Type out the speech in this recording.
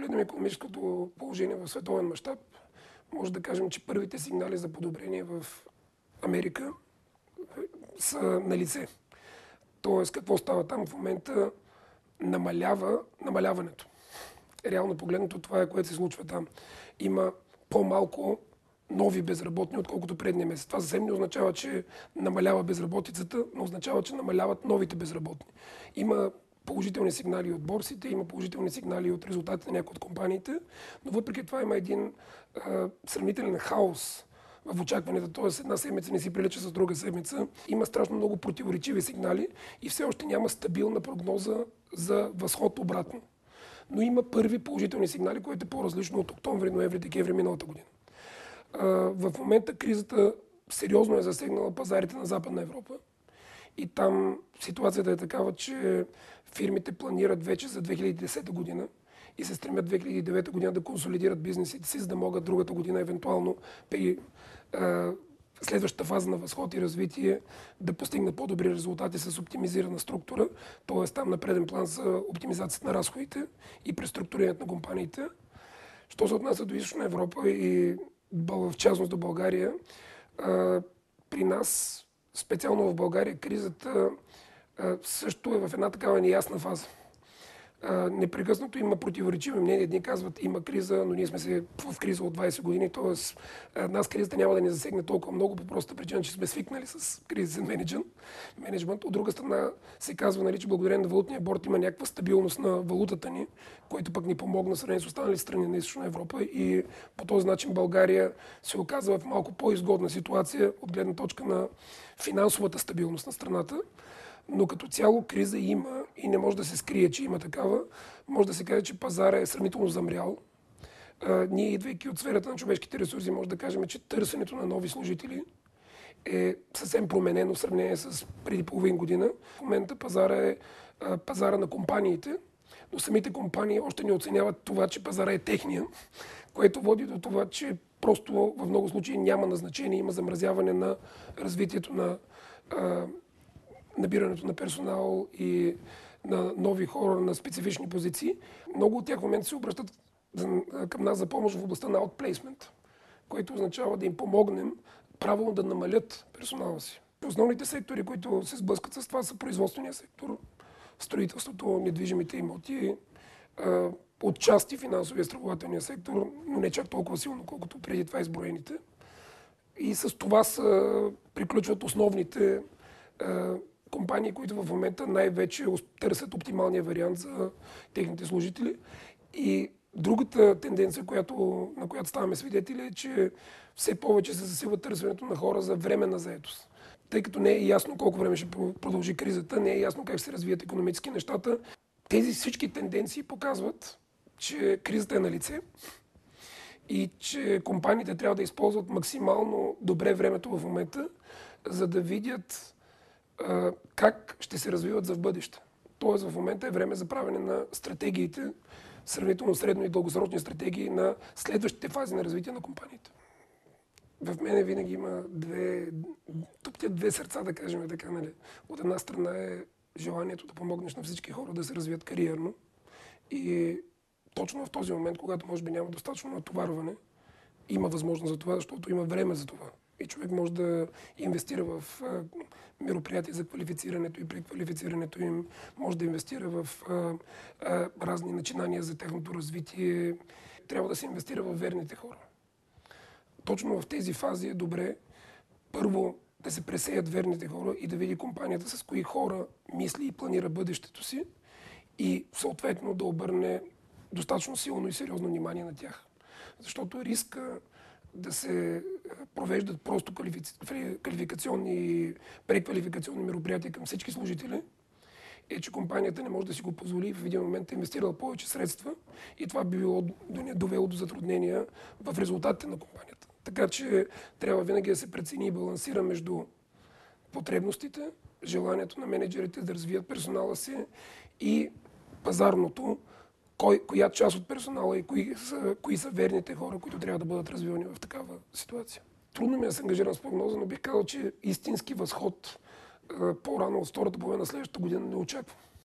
погледнем икономическото положение в световен мащаб, може да кажем, че първите сигнали за подобрение в Америка са на лице. Тоест, какво става там в момента? Намалява намаляването. Реално погледнато това е, което се случва там. Има по-малко нови безработни, отколкото предния месец. Това съвсем не означава, че намалява безработицата, но означава, че намаляват новите безработни. Има положителни сигнали от борсите, има положителни сигнали от резултатите на някои от компаниите, но въпреки това има един сравнителен хаос в очакванията, т.е. една седмица не си прилича с друга седмица. Има страшно много противоречиви сигнали и все още няма стабилна прогноза за възход обратно. Но има първи положителни сигнали, което е по-различно от октомври, ноември, декември миналата година. В момента кризата сериозно е засегнала пазарите на Западна Европа и там ситуацията е такава, че фирмите планират вече за 2010 година и се стремят 2009 година да консолидират бизнесите си, за да могат другата година евентуално при следващата фаза на възход и развитие да постигнат по-добри резултати с оптимизирана структура, т.е. там на преден план за оптимизацията на разходите и преструктурирането на компаниите. Що се отнася до Източна Европа и в частност до България, при нас, специално в България, кризата също е в една такава неясна фаза. Непрекъснато има противоречиви мнения. Едни казват, има криза, но ние сме се в криза от 20 години, т.е. нас кризата няма да ни засегне толкова много по простата причина, че сме свикнали с кризисен менеджмент. От друга страна се казва, нали, че благодарение на валутния борд има някаква стабилност на валутата ни, което пък ни помогна в сравнение с останали страни на Източна Европа и по този начин България се оказва в малко по-изгодна ситуация от гледна точка на финансовата стабилност на страната. Но като цяло криза има и не може да се скрие, че има такава. Може да се каже, че пазара е сравнително замрял. Ние, идвайки от сферата на човешките ресурси, може да кажем, че търсенето на нови служители е съвсем променено в сравнение с преди половин година. В момента пазара е пазара на компаниите, но самите компании още не оценяват това, че пазара е техния, което води до това, че просто в много случаи няма назначение, има замразяване на развитието на набирането на персонал и на нови хора на специфични позиции. Много от тях в момента се обръщат към нас за помощ в областта на outplacement, което означава да им помогнем правилно да намалят персонала си. Основните сектори, които се сблъскат с това, са производствения сектор, строителството, недвижимите имоти, отчасти финансовия страхователния сектор, но не чак толкова силно, колкото преди това изброените. И с това приключват основните компании, които в момента най-вече търсят оптималния вариант за техните служители. И другата тенденция, на която ставаме свидетели, е, че все повече се засилва търсенето на хора за временна заетост. Тъй като не е ясно колко време ще продължи кризата, не е ясно как ще се развият икономически нещата. Тези всички тенденции показват, че кризата е на лице и че компаниите трябва да използват максимално добре времето в момента, за да видят как ще се развиват за в бъдеще. Тоест в момента е време за правене на стратегиите, сравнително средно и дългосрочни стратегии на следващите фази на развитие на компаниите. В мене винаги има две сърца, да кажем така, нали. От една страна е желанието да помогнеш на всички хора да се развият кариерно и точно в този момент, когато може би няма достатъчно натоварване, има възможност за това, защото има време за това. И човек може да инвестира в мероприятия за квалифицирането и преквалифицирането им, може да инвестира в разни начинания за тяхното развитие. Трябва да се инвестира в верните хора. Точно в тези фази е добре първо да се пресеят верните хора и да види компанията с кои хора мисли и планира бъдещето си и съответно да обърне достатъчно силно и сериозно внимание на тях. Защото риска да се провеждат просто квалификационни и преквалификационни мероприятия към всички служители, е, че компанията не може да си го позволи и в един момент е инвестирала повече средства и това би довело до затруднения в резултатите на компанията. Така че трябва винаги да се прецени и балансира между потребностите, желанието на менеджерите да развият персонала си и пазарното, коя част от персонала и кои са верните хора, които трябва да бъдат развивани в такава ситуация. Трудно ми е да се ангажирам с прогноза, но бих казал, че истински възход по-рано от втората половина на следващата година не очаквам.